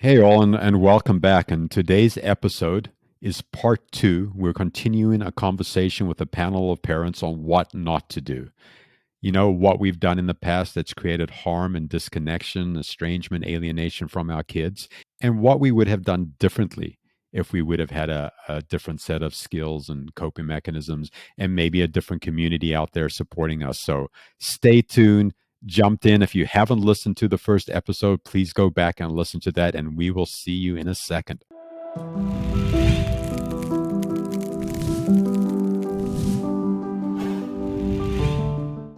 Hey, all, and welcome back. And today's episode is part two. We're continuing a conversation with a panel of parents on what not to do. You know, what we've done in the past that's created harm and disconnection, estrangement, alienation from our kids, and what we would have done differently if we would have had a different set of skills and coping mechanisms and maybe a different community out there supporting us. So stay tuned, jumped in. If you haven't listened to the first episode, please go back and listen to that, and we will see you in a second.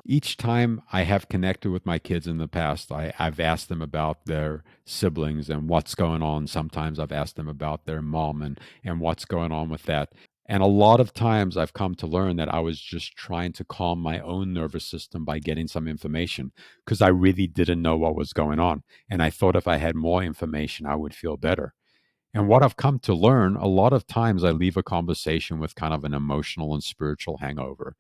Each time I have connected with my kids in the past, I've asked them about their siblings and what's going on. Sometimes I've asked them about their mom and what's going on with that. And a lot of times I've come to learn that I was just trying to calm my own nervous system by getting some information because I really didn't know what was going on. And I thought if I had more information, I would feel better. And what I've come to learn, a lot of times I leave a conversation with kind of an emotional and spiritual hangover.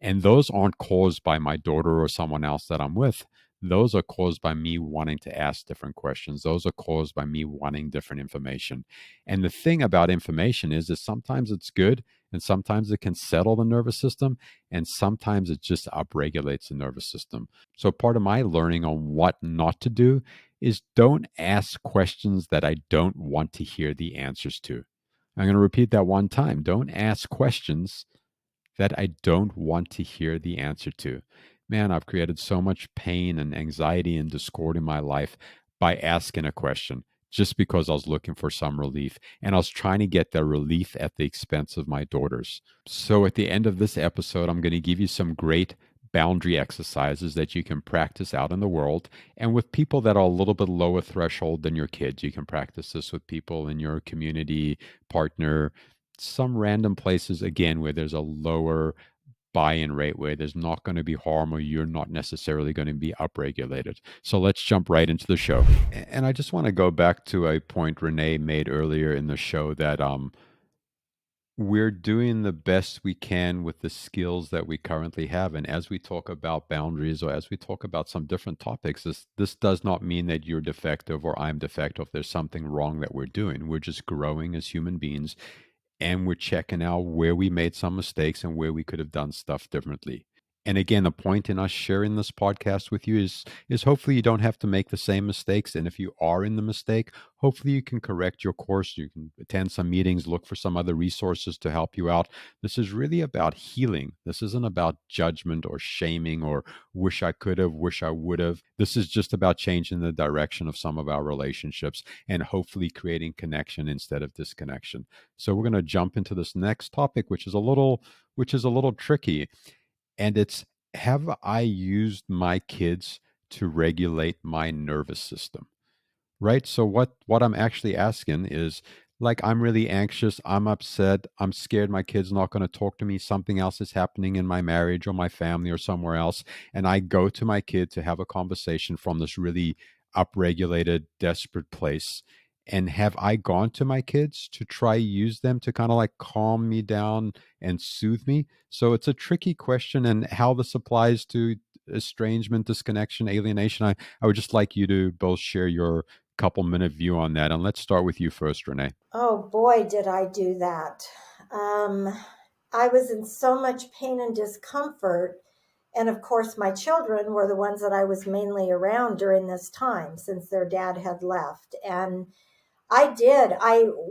And those aren't caused by my daughter or someone else that I'm with. Those are caused by me wanting to ask different questions. Those are caused by me wanting different information. And the thing about information is that sometimes it's good and sometimes it can settle the nervous system and sometimes it just upregulates the nervous system. So part of my learning on what not to do is don't ask questions that I don't want to hear the answers to. I'm going to repeat that one time. Don't ask questions that I don't want to hear the answer to. Man, I've created so much pain and anxiety and discord in my life by asking a question just because I was looking for some relief. And I was trying to get that relief at the expense of my daughters. So at the end of this episode, I'm going to give you some great boundary exercises that you can practice out in the world and with people that are a little bit lower threshold than your kids. You can practice this with people in your community, partner, some random places again where there's a lower buy-in rate, where there's not going to be harm or you're not necessarily going to be upregulated. So let's jump right into the show. And I just want to go back to a point Renèe made earlier in the show that we're doing the best we can with the skills that we currently have. And as we talk about boundaries or as we talk about some different topics, this does not mean that you're defective or I'm defective. There's something wrong that we're doing. We're just growing as human beings and we're checking out where we made some mistakes and where we could have done stuff differently. And again, the point in us sharing this podcast with you is hopefully you don't have to make the same mistakes. And if you are in the mistake, hopefully you can correct your course. You can attend some meetings, look for some other resources to help you out. This is really about healing. This isn't about judgment or shaming or wish I could have, wish I would have. This is just about changing the direction of some of our relationships and hopefully creating connection instead of disconnection. So we're going to jump into this next topic, which is a little tricky, and it's, have I used my kids to regulate my nervous system? Right? So what I'm actually asking is, like, I'm really anxious, I'm upset, I'm scared my kid's not going to talk to me, something else is happening in my marriage or my family or somewhere else, and I go to my kid to have a conversation from this really upregulated, desperate place. And have I gone to my kids to try use them to kind of like calm me down and soothe me? So it's a tricky question, and how this applies to estrangement, disconnection, alienation. I would just like you to both share your couple-minute view on that. And let's start with you first, Renèe. Oh boy, did I do that. Um, I was in so much pain and discomfort. And of course, my children were the ones that I was mainly around during this time since their dad had left. And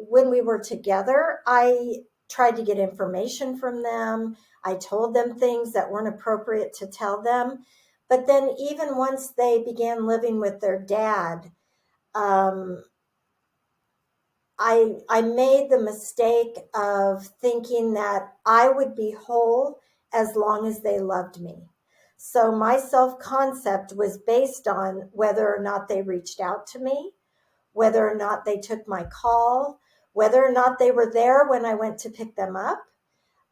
when we were together, I tried to get information from them. I told them things that weren't appropriate to tell them. But then, even once they began living with their dad, um, I made the mistake of thinking that I would be whole as long as they loved me. So my self concept was based on whether or not they reached out to me, whether or not they took my call, whether or not they were there when I went to pick them up.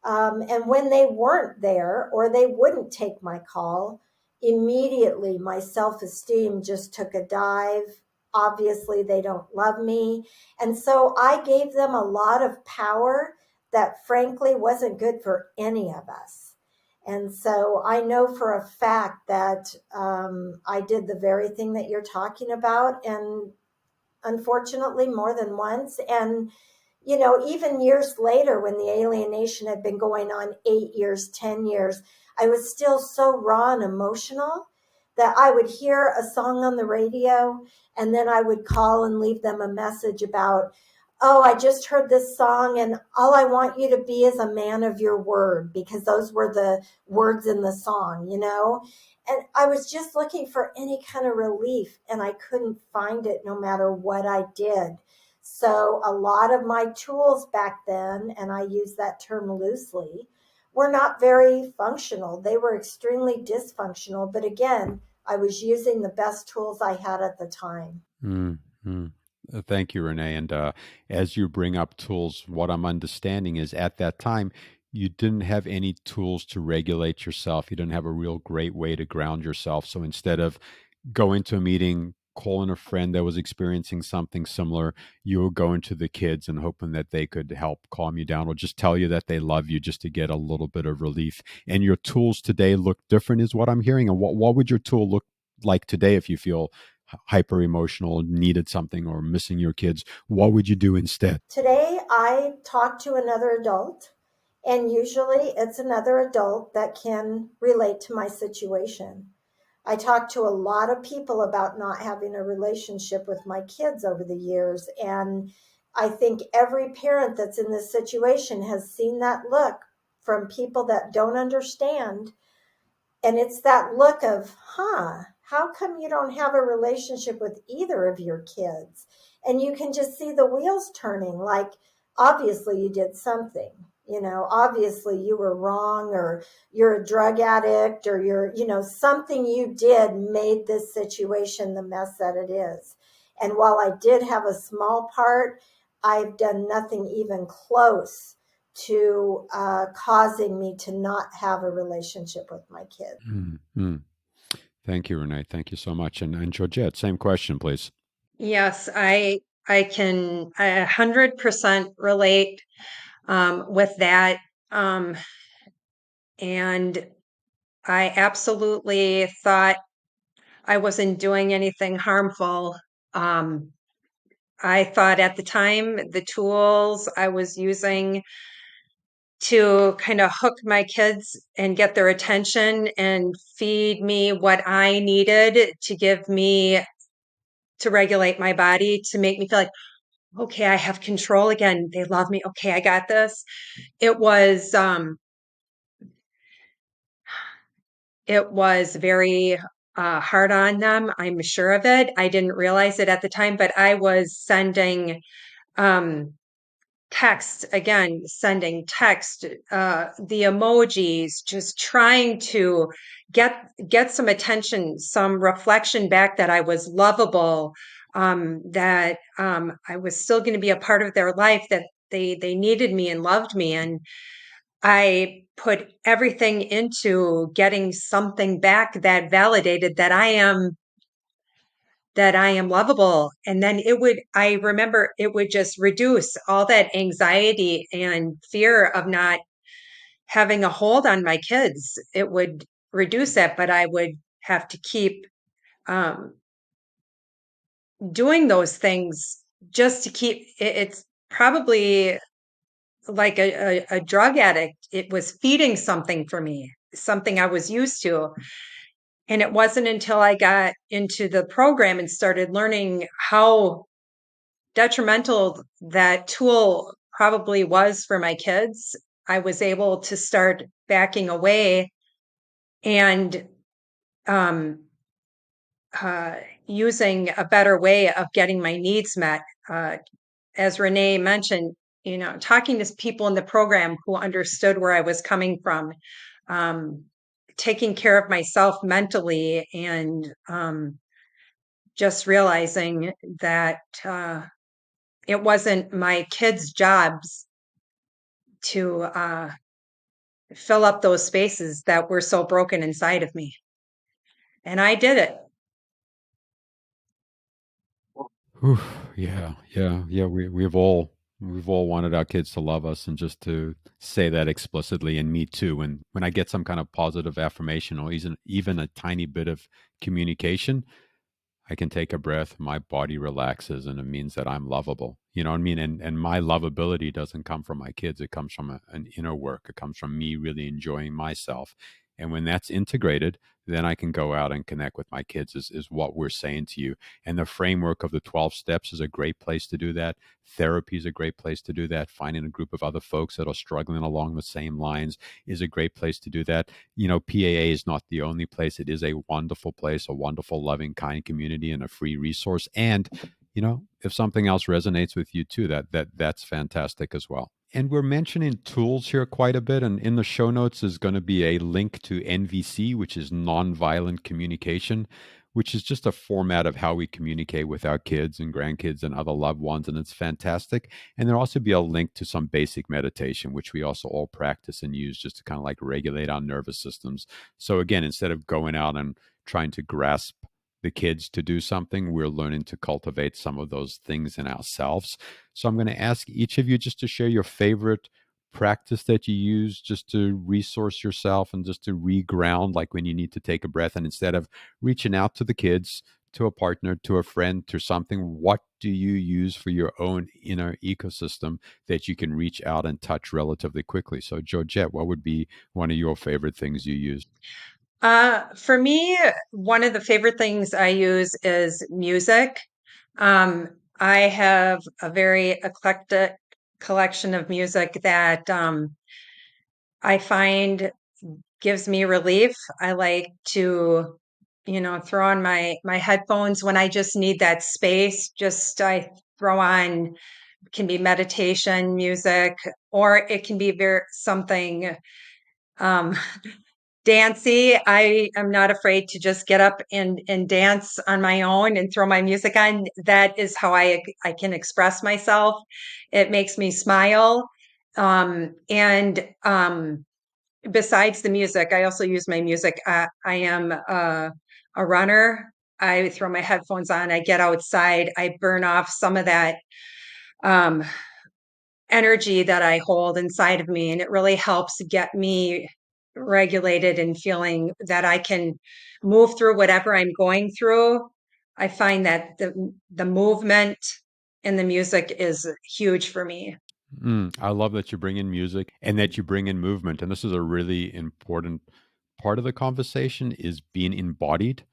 And when they weren't there or they wouldn't take my call, immediately my self esteem just took a dive. Obviously, they don't love me. And so I gave them a lot of power that frankly wasn't good for any of us. And so I know for a fact that I did the very thing that you're talking about. And unfortunately, more than once. And, even years later, when the alienation had been going on 8 years, 10 years, I was still so raw and emotional that I would hear a song on the radio and then I would call and leave them a message about, oh, I just heard this song and all I want you to be is a man of your word, because those were the words in the song. And I was just looking for any kind of relief and I couldn't find it no matter what I did. So a lot of my tools back then, and I use that term loosely, were not very functional. They were extremely dysfunctional. But again, I was using the best tools I had at the time. Mm, mm. Thank you, Renee. And as you bring up tools, what I'm understanding is at that time, you didn't have any tools to regulate yourself. You didn't have a real great way to ground yourself. So instead of going to a meeting, calling a friend that was experiencing something similar, you would go into the kids and hoping that they could help calm you down or just tell you that they love you just to get a little bit of relief. And your tools today look different, is what I'm hearing. And what would your tool look like today if you feel hyper emotional, needed something, or missing your kids? What would you do instead? Today, I talk to another adult, and usually it's another adult that can relate to my situation. I talked to a lot of people about not having a relationship with my kids over the years. And I think every parent that's in this situation has seen that look from people that don't understand. And it's that look of, how come you don't have a relationship with either of your kids? And you can just see the wheels turning, like, obviously you did something. Obviously you were wrong, or you're a drug addict, or something you did made this situation the mess that it is. And while I did have a small part, I've done nothing even close to causing me to not have a relationship with my kids. Mm-hmm. Thank you, Renee. Thank you so much. And Georgette, same question, please. Yes, I can 100% relate with that. Um, and I absolutely thought I wasn't doing anything harmful. Um, I thought at the time the tools I was using to kind of hook my kids and get their attention and feed me what I needed to give me to regulate my body, to make me feel like, okay, I have control again. They love me. Okay, I got this. It was very hard on them. I'm sure of it. I didn't realize it at the time, but I was sending um, text again, sending text, the emojis, just trying to get some attention, some reflection back that I was lovable, that I was still going to be a part of their life, that they needed me and loved me. And I put everything into getting something back that validated that I am lovable. And then I remember it would just reduce all that anxiety and fear of not having a hold on my kids. It would reduce that, but I would have to keep um, doing those things just to keep it's probably like a drug addict. It was feeding something for me, something I was used to. And it wasn't until I got into the program and started learning how detrimental that tool probably was for my kids, I was able to start backing away and um, uh, using a better way of getting my needs met. As Renee mentioned, talking to people in the program who understood where I was coming from, um, taking care of myself mentally, and just realizing that it wasn't my kids' jobs to fill up those spaces that were so broken inside of me. And I did it. Whew, yeah, yeah, yeah. We've all wanted our kids to love us, and just to say that explicitly, and me too. And when I get some kind of positive affirmation or even a tiny bit of communication, I can take a breath, my body relaxes, and it means that I'm lovable. You know what I mean? And my lovability doesn't come from my kids. It comes from an inner work. It comes from me really enjoying myself. And when that's integrated, then I can go out and connect with my kids, is what we're saying to you. And the framework of the 12 steps is a great place to do that. Therapy is a great place to do that. Finding a group of other folks that are struggling along the same lines is a great place to do that. You know, PAA is not the only place. It is a wonderful place, a wonderful, loving, kind community, and a free resource. And you know, if something else resonates with you too, that's fantastic as well. And we're mentioning tools here quite a bit. And in the show notes is going to be a link to NVC, which is nonviolent communication, which is just a format of how we communicate with our kids and grandkids and other loved ones. And it's fantastic. And there'll also be a link to some basic meditation, which we also all practice and use just to kind of like regulate our nervous systems. So again, instead of going out and trying to grasp the kids to do something, we're learning to cultivate some of those things in ourselves. So I'm going to ask each of you just to share your favorite practice that you use just to resource yourself and just to reground, like when you need to take a breath. And instead of reaching out to the kids, to a partner, to a friend, to something, what do you use for your own inner ecosystem that you can reach out and touch relatively quickly? So, Georgette, what would be one of your favorite things you use? For me, one of the favorite things I use is music. Um, I have a very eclectic collection of music that I find gives me relief. I like to, throw on my headphones when I just need that space. Just I throw on, can be meditation music, or it can be very something um dancey. I am not afraid to just get up and dance on my own and throw my music on. That is how I can express myself. It makes me smile. And besides the music, I also use my music. I am a runner. I throw my headphones on. I get outside. I burn off some of that um, energy that I hold inside of me. And it really helps get me regulated and feeling that I can move through whatever I'm going through. I find that the movement and the music is huge for me. I love that you bring in music and that you bring in movement. And this is a really important part of the conversation is being embodied,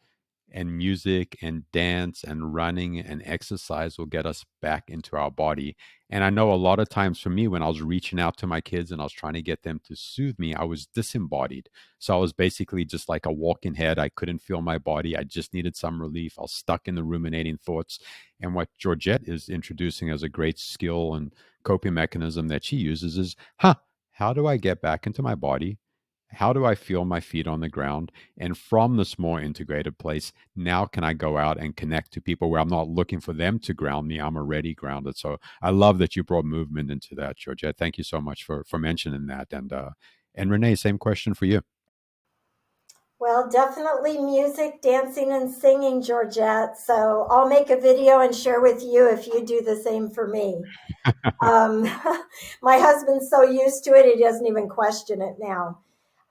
and music and dance and running and exercise will get us back into our body. And I know a lot of times for me, when I was reaching out to my kids and I was trying to get them to soothe me, I was disembodied. So I was basically just like a walking head. I couldn't feel my body. I just needed some relief. I was stuck in the ruminating thoughts. And what Georgette is introducing as a great skill and coping mechanism that she uses is, how do I get back into my body? How do I feel my feet on the ground? And from this more integrated place, now can I go out and connect to people where I'm not looking for them to ground me? I'm already grounded. So I love that you brought movement into that, Georgette. Thank you so much for mentioning that. And Renèe, same question for you. Well, definitely music, dancing, and singing, Georgette. So I'll make a video and share with you if you do the same for me. Um, my husband's so used to it, he doesn't even question it now.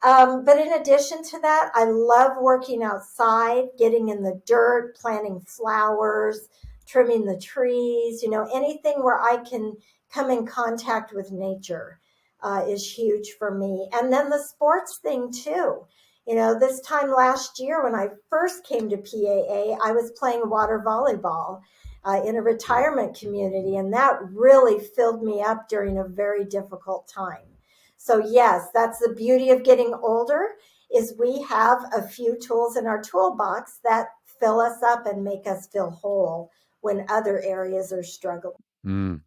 But in addition to that, I love working outside, getting in the dirt, planting flowers, trimming the trees, anything where I can come in contact with nature is huge for me. And then the sports thing, too. This time last year when I first came to PAA, I was playing water volleyball in a retirement community, and that really filled me up during a very difficult time. So yes, that's the beauty of getting older is we have a few tools in our toolbox that fill us up and make us feel whole when other areas are struggling. Mm.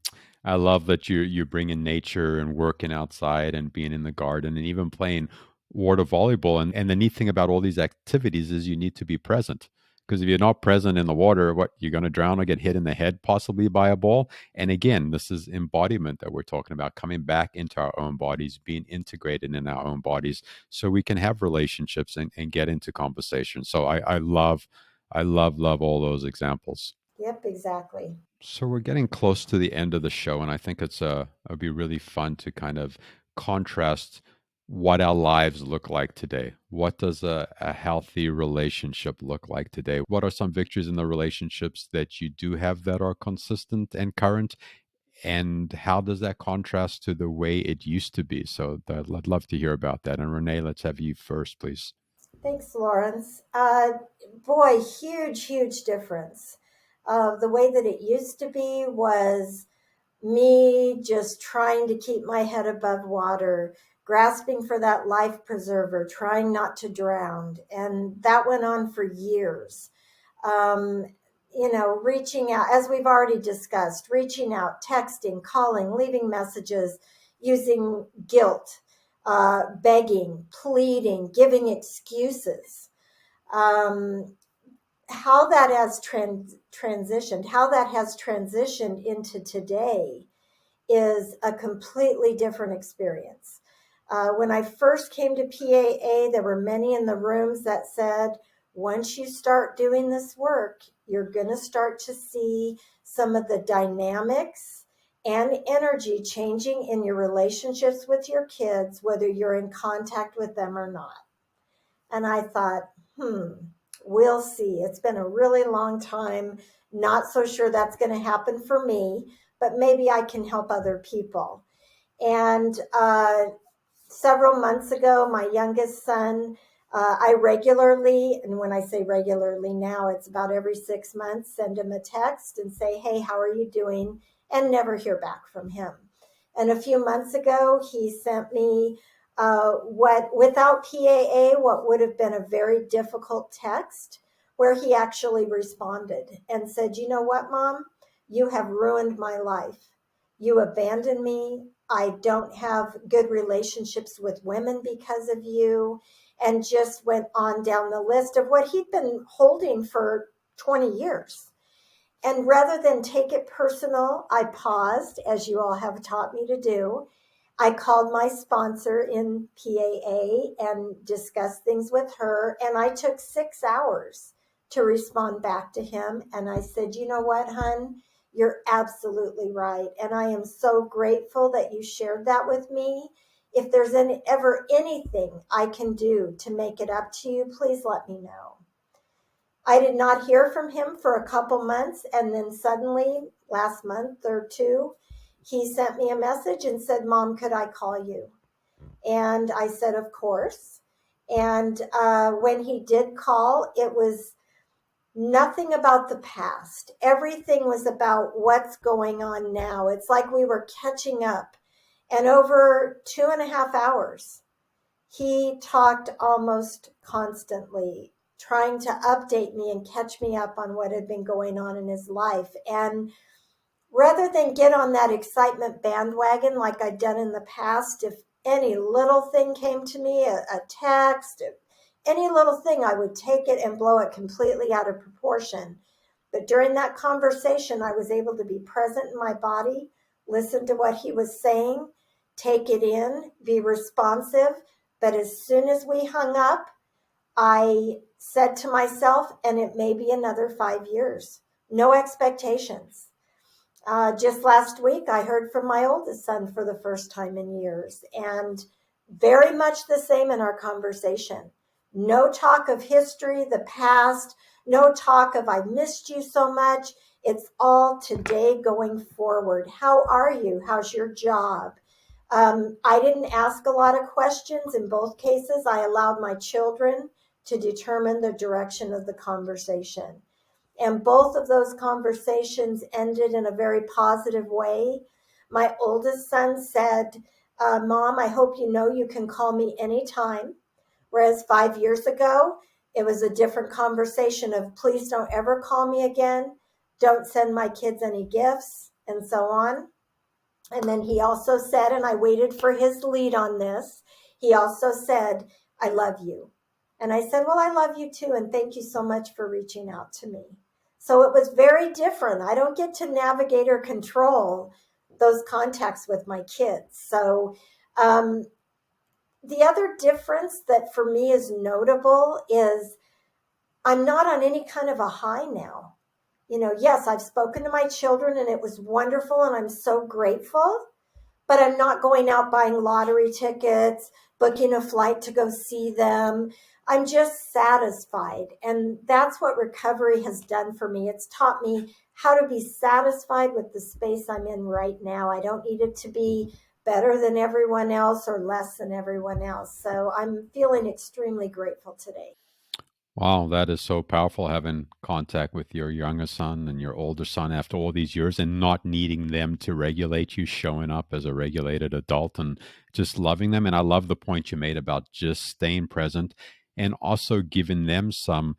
I love that you bring in nature and working outside and being in the garden and even playing water volleyball. And the neat thing about all these activities is you need to be present. Because if you're not present in the water, what you're going to drown or get hit in the head possibly by a ball. And again, this is embodiment that we're talking about, coming back into our own bodies, being integrated in our own bodies, so we can have relationships and get into conversation. So I love all those examples. Yep, exactly. So we're getting close to the end of the show, and I think it'd be really fun to kind of contrast what our lives look like today. What does a healthy relationship look like today? What are some victories in the relationships that you do have that are consistent and current? And how does that contrast to the way it used to be? So I'd love to hear about that. And Renee, let's have you first, please. Thanks, Lawrence. Boy, huge, huge difference. The way that it used to be was me just trying to keep my head above water, grasping for that life preserver, trying not to drown. And that went on for years. Um, reaching out, as we've already discussed, reaching out, texting, calling, leaving messages, using guilt, begging, pleading, giving excuses. Um, how that has transitioned into today is a completely different experience. When I first came to PAA, there were many in the rooms that said, once you start doing this work, you're going to start to see some of the dynamics and energy changing in your relationships with your kids, whether you're in contact with them or not. And I thought, we'll see. It's been a really long time. Not so sure that's going to happen for me, but maybe I can help other people. And several months ago, my youngest son, I regularly, and when I say regularly now, it's about every 6 months, send him a text and say, hey, how are you doing? And never hear back from him. And a few months ago, he sent me without PAA, what would have been a very difficult text, where he actually responded and said, you know what, Mom? You have ruined my life. You abandoned me. I don't have good relationships with women because of you. And just went on down the list of what he'd been holding for 20 years. And rather than take it personal, I paused, as you all have taught me to do. I called my sponsor in PAA and discussed things with her. And I took 6 hours to respond back to him. And I said, you know what, hon? You're absolutely right. And I am so grateful that you shared that with me. If there's ever anything I can do to make it up to you, please let me know. I did not hear from him for a couple months. And then suddenly, last month or two, he sent me a message and said, Mom, could I call you? And I said, of course. And when he did call, it was nothing about the past. Everything was about what's going on now. It's like we were catching up. And over 2.5 hours, he talked almost constantly, trying to update me and catch me up on what had been going on in his life. And rather than get on that excitement bandwagon like I'd done in the past, if any little thing came to me, a text, any little thing, I would take it and blow it completely out of proportion. But during that conversation, I was able to be present in my body, listen to what he was saying, take it in, be responsive. But as soon as we hung up, I said to myself, and it may be another 5 years, no expectations. Just last week, I heard from my oldest son for the first time in years, and very much the same in our conversation. No talk of history, the past, no talk of I missed you so much. It's all today going forward. How are you? How's your job? I didn't ask a lot of questions. In both cases, I allowed my children to determine the direction of the conversation. And both of those conversations ended in a very positive way. My oldest son said, Mom, I hope you know you can call me anytime. Whereas 5 years ago, it was a different conversation of please don't ever call me again. Don't send my kids any gifts and so on. And then he also said, and I waited for his lead on this, he also said, I love you. And I said, well, I love you too. And thank you so much for reaching out to me. So it was very different. I don't get to navigate or control those contacts with my kids. So the other difference that for me is notable is I'm not on any kind of a high now. Yes, I've spoken to my children and it was wonderful and I'm so grateful. but I'm not going out buying lottery tickets, booking a flight to go see them. I'm just satisfied. And that's what recovery has done for me. It's taught me how to be satisfied with the space I'm in right now. I don't need it to be better than everyone else or less than everyone else. So I'm feeling extremely grateful today. Wow, that is so powerful having contact with your younger son and your older son after all these years and not needing them to regulate you, showing up as a regulated adult and just loving them. And I love the point you made about just staying present and also giving them some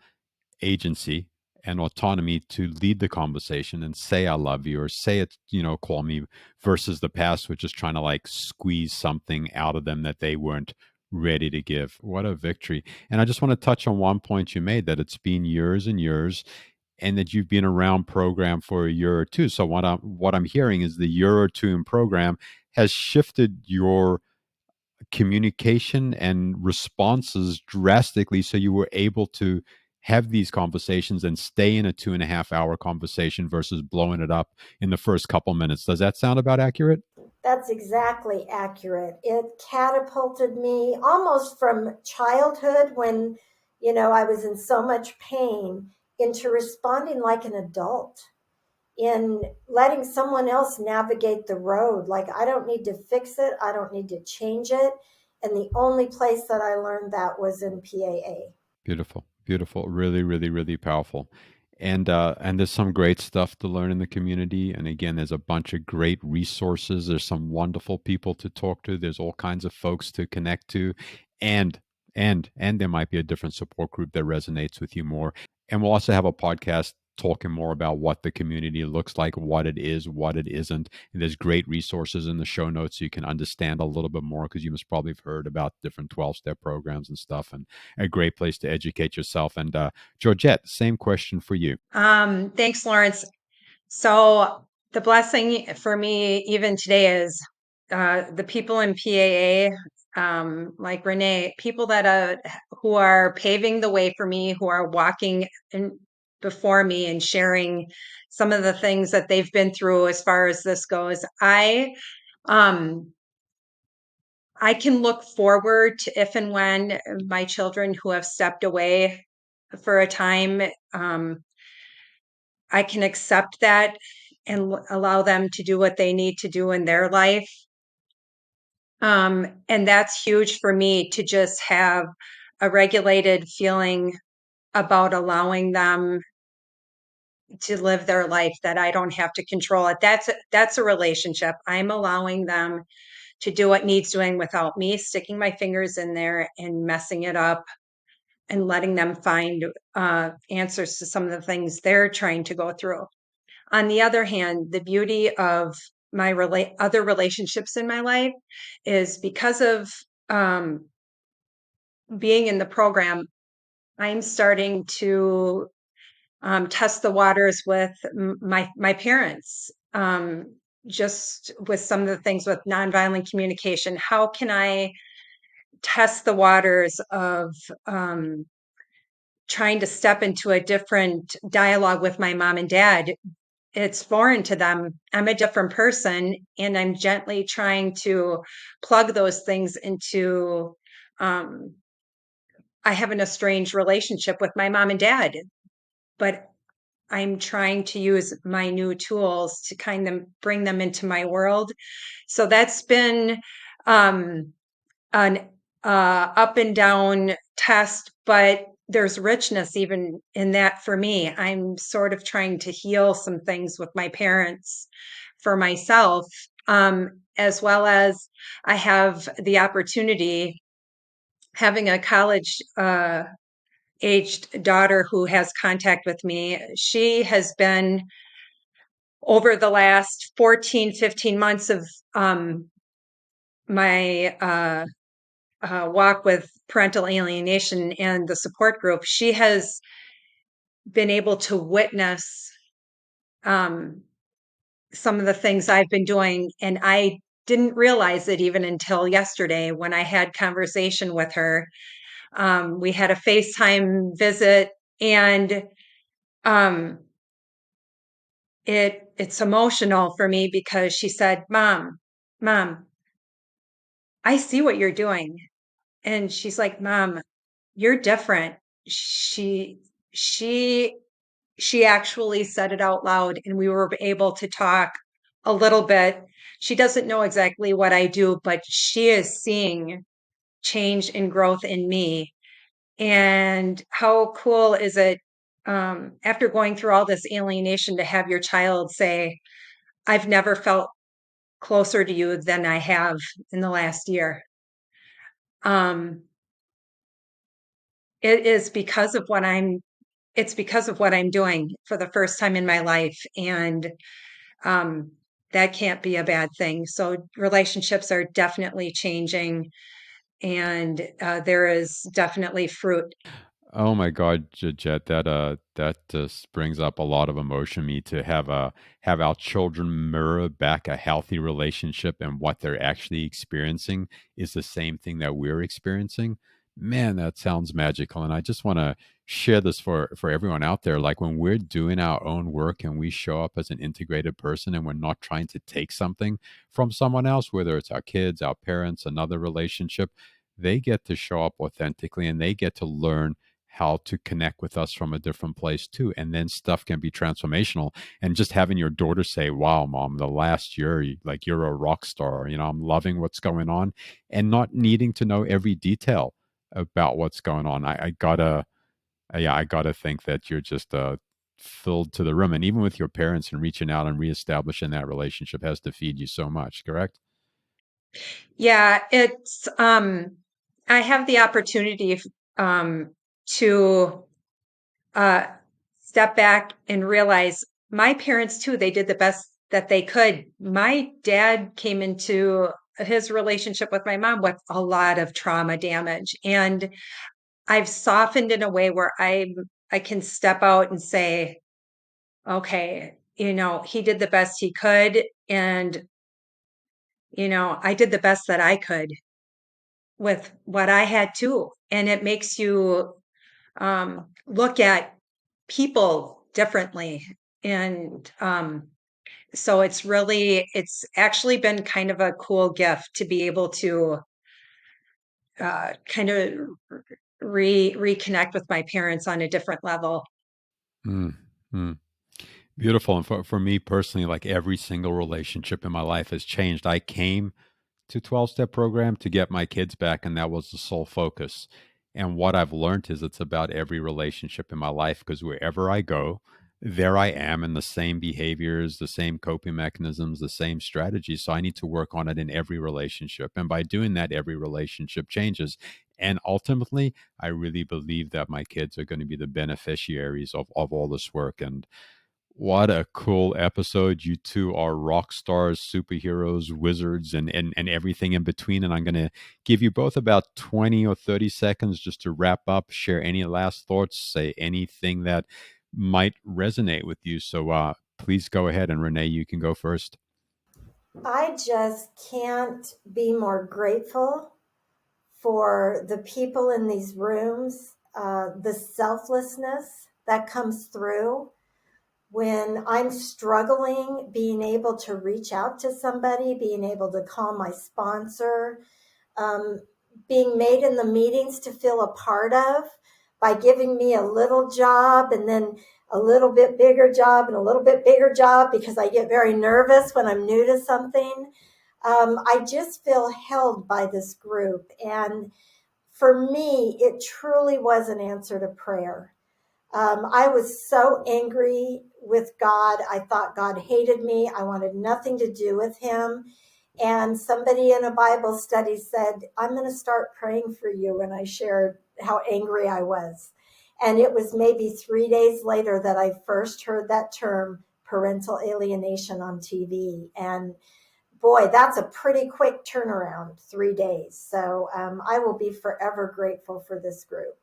agency and autonomy to lead the conversation and say I love you or say it, call me, versus the past, which is trying to like squeeze something out of them that they weren't ready to give. What a victory. And I just want to touch on one point you made, that it's been years and years and that you've been around program for a year or two. So what I'm hearing is the year or two in program has shifted your communication and responses drastically, so you were able to have these conversations and stay in a 2.5 hour conversation versus blowing it up in the first couple minutes. Does that sound about accurate? That's exactly accurate. It catapulted me almost from childhood when, I was in so much pain into responding like an adult, in letting someone else navigate the road. Like, I don't need to fix it, I don't need to change it. And the only place that I learned that was in PAA. Beautiful, beautiful, really, really, really powerful. And there's some great stuff to learn in the community. And again, there's a bunch of great resources. There's some wonderful people to talk to. There's all kinds of folks to connect to, and and there might be a different support group that resonates with you more. And we'll also have a podcast talking more about what the community looks like, what it is, what it isn't. And there's great resources in the show notes so you can understand a little bit more, because you must probably have heard about different 12-step programs and stuff. And a great place to educate yourself. And Georgette, same question for you. Thanks, Lawrence. So the blessing for me even today is the people in PAA, like Renèe, people that who are paving the way for me, who are walking before me and sharing some of the things that they've been through as far as this goes. Um, I can look forward to if and when my children who have stepped away for a time, I can accept that and allow them to do what they need to do in their life. And that's huge for me, to just have a regulated feeling about allowing them to live their life, that I don't have to control it. That's a relationship. I'm allowing them to do what needs doing without me sticking my fingers in there and messing it up, and letting them find answers to some of the things they're trying to go through. On the other hand, the beauty of my other relationships in my life is because of being in the program, I'm starting to test the waters with my parents, just with some of the things with nonviolent communication. How can I test the waters of trying to step into a different dialogue with my mom and dad? It's foreign to them. I'm a different person, and I'm gently trying to plug those things into. I have an estranged relationship with my mom and dad, but I'm trying to use my new tools to kind of bring them into my world. So that's been an up and down test, but there's richness even in that for me. I'm sort of trying to heal some things with my parents for myself, as well as I have the opportunity, having a college aged daughter who has contact with me. She has been, over the last 14, 15 months of my walk with parental alienation and the support group, she has been able to witness some of the things I've been doing. And I didn't realize it even until yesterday when I had conversation with her. We had a FaceTime visit, and it's emotional for me because she said, "Mom, Mom, I see what you're doing. And she's like, Mom, you're different. She, she, she actually said it out loud, and we were able to talk a little bit. She doesn't know exactly what I do, but she is seeing change and growth in me. And how cool is it, after going through all this alienation, to have your child say, I've never felt closer to you than I have in the last year. Um, it is because of what it's because of what I'm doing for the first time in my life. And um, that can't be a bad thing. So relationships are definitely changing, and there is definitely fruit. Oh my God, Jet, that just brings up a lot of emotion in me to have our children mirror back a healthy relationship, and what they're actually experiencing is the same thing that we're experiencing. Man, that sounds magical. And I just want to share this for everyone out there. Like when we're doing our own work and we show up as an integrated person and we're not trying to take something from someone else, whether it's our kids, our parents, another relationship, they get to show up authentically and they get to learn how to connect with us from a different place too. And then stuff can be transformational. And just having your daughter say, wow, mom, the last year, like you're a rock star, I'm loving what's going on, and not needing to know every detail about what's going on. I gotta, yeah, I gotta think that you're just filled to the rim. And even with your parents and reaching out and reestablishing that relationship has to feed you so much, correct? Yeah, it's I have the opportunity um to uh step back and realize my parents too, they did the best that they could. My dad came into his relationship with my mom with a lot of trauma damage, and I've softened in a way where I can step out and say, okay, he did the best he could, and I did the best that I could with what I had too. And it makes you look at people differently. And so it's actually been kind of a cool gift to be able to kind of reconnect with my parents on a different level. Mm, mm. Beautiful. And for me personally, like every single relationship in my life has changed. I came to 12-step program to get my kids back, and that was the sole focus. And what I've learned is it's about every relationship in my life, because wherever I go, there I am in the same behaviors, the same coping mechanisms, the same strategies. So I need to work on it in every relationship. And by doing that, every relationship changes. And ultimately, I really believe that my kids are going to be the beneficiaries of all this work. And what a cool episode. You two are rock stars, superheroes, wizards, and everything in between. And I'm going to give you both about 20 or 30 seconds just to wrap up, share any last thoughts, say anything that might resonate with you. So please go ahead. And Renee, you can go first. I just can't be more grateful for the people in these rooms, the selflessness that comes through when I'm struggling, being able to reach out to somebody, being able to call my sponsor, um, being made in the meetings to feel a part of by giving me a little job and then a little bit bigger job and a little bit bigger job because I get very nervous when I'm new to something. I just feel held by this group. And for me, it truly was an answer to prayer. I was so angry with God. I thought God hated me. I wanted nothing to do with him. And somebody in a Bible study said, I'm going to start praying for you. And I shared how angry I was. And it was maybe 3 days later that I first heard that term, parental alienation, on TV. And boy, that's a pretty quick turnaround, 3 days. So I will be forever grateful for this group.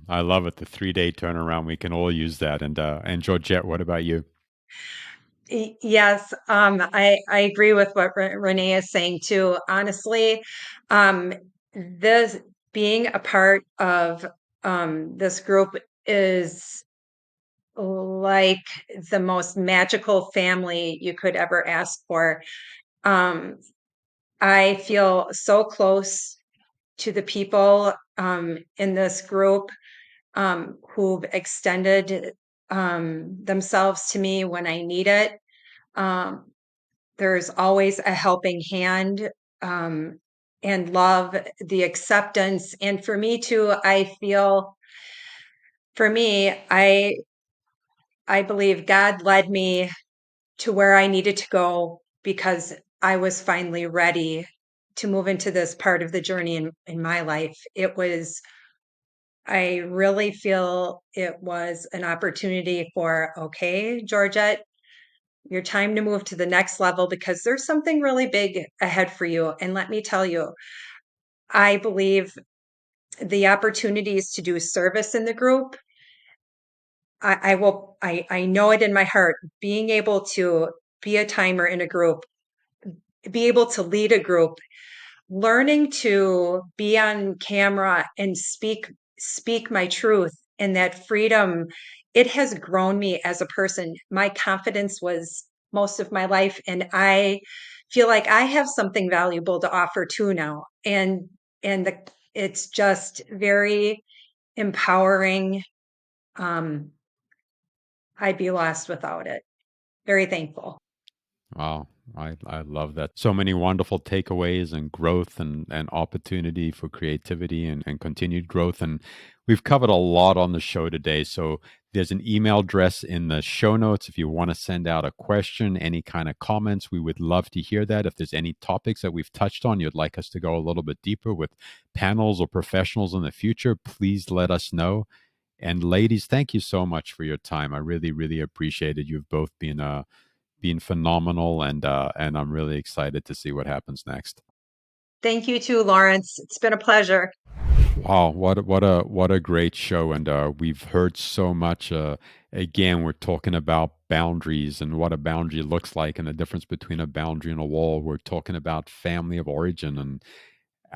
I love it. The 3-day turnaround. We can all use that. And Georgette, what about you? Yes, I agree with what Renee is saying too. Honestly, um, this being a part of this group is like the most magical family you could ever ask for. Um, I feel so close to the people in this group who've extended themselves to me when I need it. Um, there's always a helping hand and love, the acceptance. And for me too, I feel for me, I believe God led me to where I needed to go because I was finally ready to move into this part of the journey in my life. I really feel it was an opportunity for, okay, Georgette, your time to move to the next level because there's something really big ahead for you. And let me tell you, I believe the opportunities to do service in the group, I know it in my heart, being able to be a timer in a group, be able to lead a group, learning to be on camera and speak my truth and that freedom, it has grown me as a person. My confidence was most of my life, and I feel like I have something valuable to offer too now. And it's just very empowering. um I'd be lost without it. Very thankful. Wow. I love that. So many wonderful takeaways and growth and opportunity for creativity and continued growth. And we've covered a lot on the show today. So there's an email address in the show notes if you want to send out a question, any kind of comments. We would love to hear that. If there's any topics that we've touched on, you'd like us to go a little bit deeper with panels or professionals in the future, please let us know. And ladies, thank you so much for your time. I really, really appreciate it. You've both been phenomenal, and I'm really excited to see what happens next. Thank you too, Lawrence. It's been a pleasure. Wow, what a great show, and we've heard so much. Again, we're talking about boundaries and what a boundary looks like, and the difference between a boundary and a wall. We're talking about family of origin and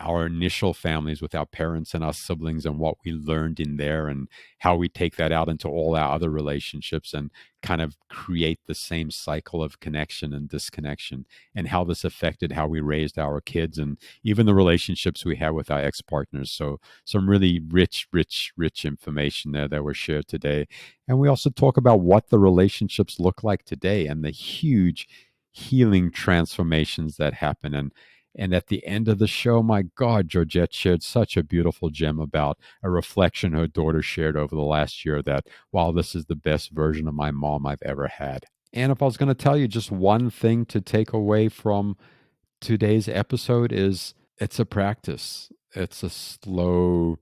our initial families with our parents and our siblings and what we learned in there and how we take that out into all our other relationships and kind of create the same cycle of connection and disconnection, and how this affected how we raised our kids and even the relationships we have with our ex-partners. So some really rich information there that was shared today. And we also talk about what the relationships look like today and the huge healing transformations that happen. And at the end of the show, my God, Georgette shared such a beautiful gem about a reflection her daughter shared over the last year that, wow, this is the best version of my mom I've ever had. And if I was going to tell you just one thing to take away from today's episode is it's a practice. It's a slow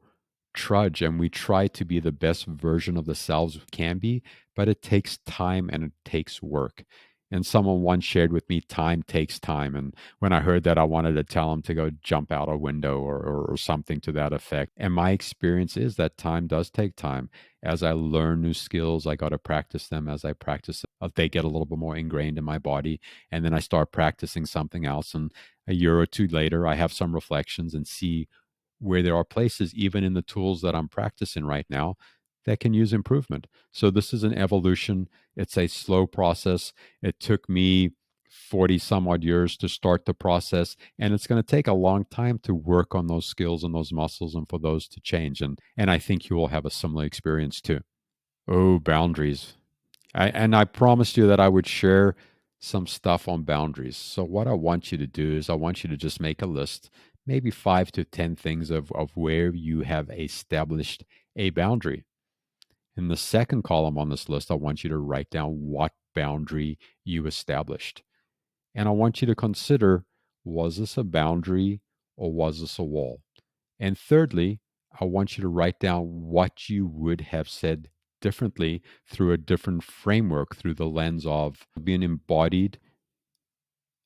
trudge, and we try to be the best version of the selves we can be, but it takes time and it takes work. And someone once shared with me, time takes time. And when I heard that, I wanted to tell him to go jump out a window or something to that effect. And my experience is that time does take time. As I learn new skills, I got to practice them. As I practice them, they get a little bit more ingrained in my body. And then I start practicing something else. And a year or two later, I have some reflections and see where there are places, even in the tools that I'm practicing right now, that can use improvement. So this is an evolution. It's a slow process. It took me 40 some odd years to start the process, and it's going to take a long time to work on those skills and those muscles and for those to change. And I think you will have a similar experience too. Oh, boundaries. And I promised you that I would share some stuff on boundaries. So what I want you to do is I want you to just make a list, maybe 5 to 10 things of where you have established a boundary. In the second column on this list, I want you to write down what boundary you established. And I want you to consider, was this a boundary or was this a wall? And thirdly, I want you to write down what you would have said differently through a different framework, through the lens of being embodied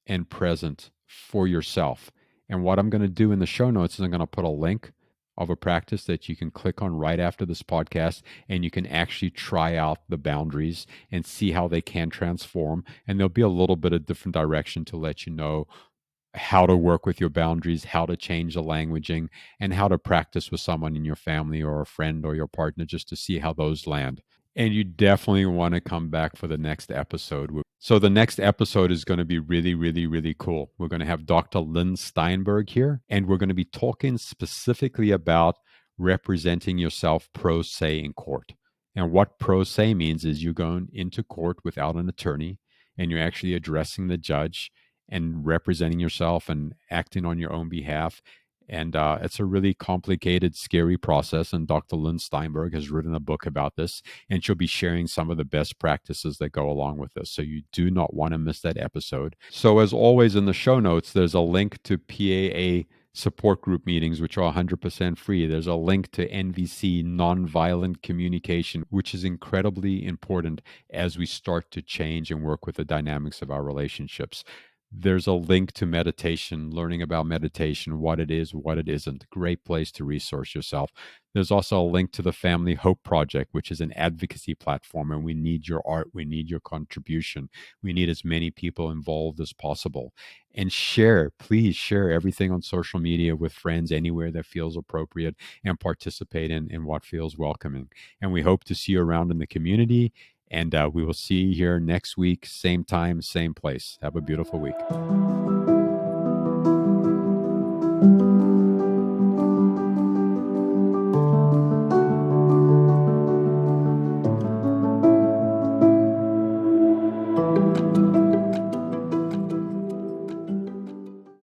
and present for yourself. And what I'm going to do in the show notes is I'm going to put a link of a practice that you can click on right after this podcast, and you can actually try out the boundaries and see how they can transform. And there'll be a little bit of different direction to let you know how to work with your boundaries, how to change the languaging, and how to practice with someone in your family or a friend or your partner just to see how those land. And you definitely want to come back for the next episode. So the next episode is going to be really, really, really cool. We're going to have Dr. Lynn Steinberg here, and we're going to be talking specifically about representing yourself pro se in court. And what pro se means is you're going into court without an attorney, and you're actually addressing the judge and representing yourself and acting on your own behalf. And it's a really complicated, scary process. And Dr. Lynn Steinberg has written a book about this, and she'll be sharing some of the best practices that go along with this. So you do not want to miss that episode. So, as always, in the show notes, there's a link to PAA support group meetings, which are 100% free. There's a link to NVC, nonviolent communication, which is incredibly important as we start to change and work with the dynamics of our relationships. There's a link to meditation, learning about meditation, what it is, what it isn't. Great place to resource yourself. There's also a link to the Family Hope Project, which is an advocacy platform, and we need your art. We need your contribution. We need as many people involved as possible. And share, please share everything on social media with friends anywhere that feels appropriate, and participate in what feels welcoming. And we hope to see you around in the community. And we will see you here next week, same time, same place. Have a beautiful week.